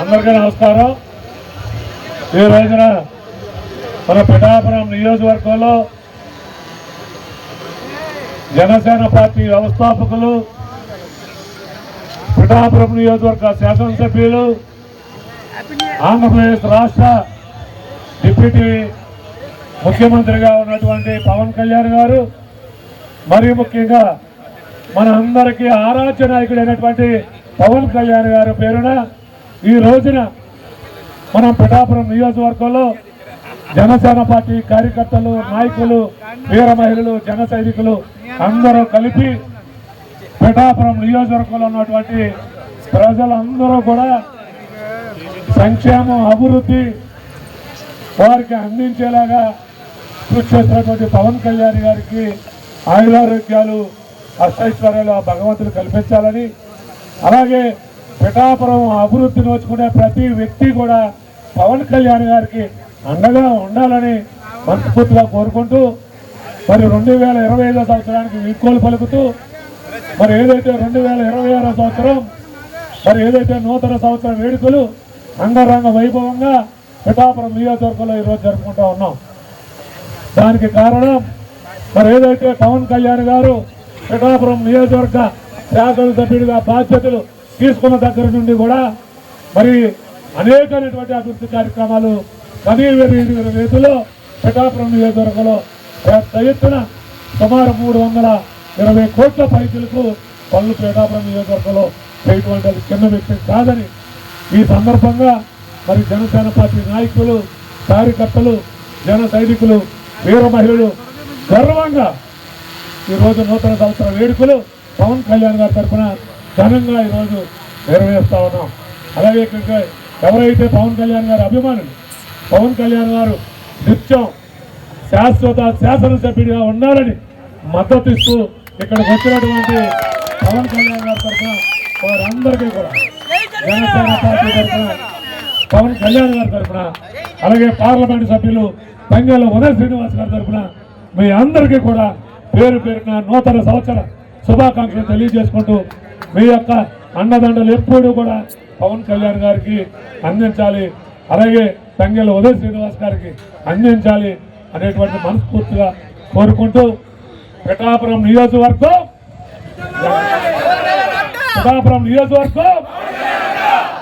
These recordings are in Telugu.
అందరికీ నమస్కారం. ఈ రోజున మన పిఠాపురం నియోజకవర్గంలో జనసేన పార్టీ వ్యవస్థాపకులు, పిఠాపురం నియోజకవర్గ శాసనసభ్యులు, ఆంధ్రప్రదేశ్ రాష్ట్ర డిప్యూటీ ముఖ్యమంత్రిగా ఉన్నటువంటి పవన్ కళ్యాణ్ గారు, మరీ ముఖ్యంగా మన అందరికీ ఆరాధ్య నాయకుడైనటువంటి పవన్ కళ్యాణ్ గారి పేరున ఈ రోజున మనం పిఠాపురం నియోజకవర్గంలో జనసేన పార్టీ కార్యకర్తలు, నాయకులు, వీర మహిళలు, జన సైనికులు అందరూ కలిపి పిఠాపురం నియోజకవర్గంలో ఉన్నటువంటి ప్రజలందరూ కూడా సంక్షేమం, అభివృద్ధి వారికి అందించేలాగా కృషి చేసినటువంటి పవన్ కళ్యాణ్ గారికి ఆయురారోగ్యాలు, అష్టైశ్వర్యాలు ఆ భగవంతుడు కల్పించాలని, అలాగే పిఠాపురం అభివృద్ధి నోచుకునే ప్రతి వ్యక్తి కూడా పవన్ కళ్యాణ్ గారికి అండగా ఉండాలని మనస్ఫూర్తిగా కోరుకుంటూ, మరి 2025 సంవత్సరానికి వీడ్కోలు పలుకుతూ, మరి ఏదైతే 2026 సంవత్సరం మరి ఏదైతే నూతన సంవత్సర వేడుకలు అంగరంగ వైభవంగా పిఠాపురం నియోజకవర్గంలో ఈరోజు జరుపుకుంటూ ఉన్నాం. దానికి కారణం మరి ఏదైతే పవన్ కళ్యాణ్ గారు పిఠాపురం నియోజకవర్గ శాసనసభ్యుడిగా బాధ్యతలు తీసుకున్న దగ్గర నుండి కూడా మరి అనేకమైనటువంటి అభివృద్ధి కార్యక్రమాలు కనీవిని రీతిలో పిఠాపురం నియోజకవర్గంలో పెద్ద ఎత్తున సుమారు 320 కోట్ల పైసలకు పనులు పిఠాపురం నియోజకవర్గంలో చేయటువంటి అది చిన్న వ్యక్తి కాదని ఈ సందర్భంగా మరి జనసేన పార్టీ నాయకులు, కార్యకర్తలు, జన సైనికులు, వీర మహిళలు గర్వంగా ఈరోజు నూతన సంవత్సర వేడుకలు పవన్ కళ్యాణ్ గారి తరఫున ఘనంగా ఈరోజు నెరవేరుస్తా ఉన్నాం. అలాగే ఎవరైతే పవన్ కళ్యాణ్ గారి అభిమానులు, పవన్ కళ్యాణ్ గారు నిత్యం శాశ్వత శాసనసభ్యుడిగా ఉండాలని మద్దతు ఇస్తూ ఇక్కడికి వచ్చినటువంటి పవన్ కళ్యాణ్ గారి తరఫున వారందరికీ కూడా జనసేన పార్టీ తరఫున, పవన్ కళ్యాణ్ గారి తరఫున, అలాగే పార్లమెంటు సభ్యులు తంగెల ఉదయ శ్రీనివాస్ గారి తరఫున మీ అందరికీ కూడా పేరు పేరున నూతన సంవత్సర శుభాకాంక్షలు తెలియజేసుకుంటూ మీ యొక్క అండదండలు ఎప్పుడూ కూడా పవన్ కళ్యాణ్ గారికి అందించాలి, అలాగే తంగెల ఉదయ శ్రీనివాస్ గారికి అందించాలి అనేటువంటి మనస్ఫూర్తిగా కోరుకుంటూ పిఠాపురం నియోజకవర్గం పిఠాపురం నియోజకవర్గం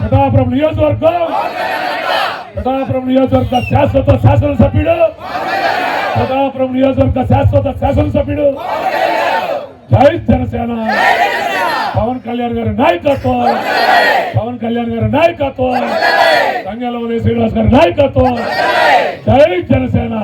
పిఠాపురం నియోజకవర్గం పిఠాపురం నియోజకవర్గ శాశ్వత శాసనసభ్యుడు పిఠాపురం నియోజకవర్గ శాశ్వత శాసనసభ్యుడు జై జనసేన, పవన్ కళ్యాణ్ గారి నాయకత్వం, పవన్ కళ్యాణ్ గారి నాయకత్వం, తంగెల ఉదయ శ్రీనివాస్ గారి నాయకత్వం, జై జనసేన.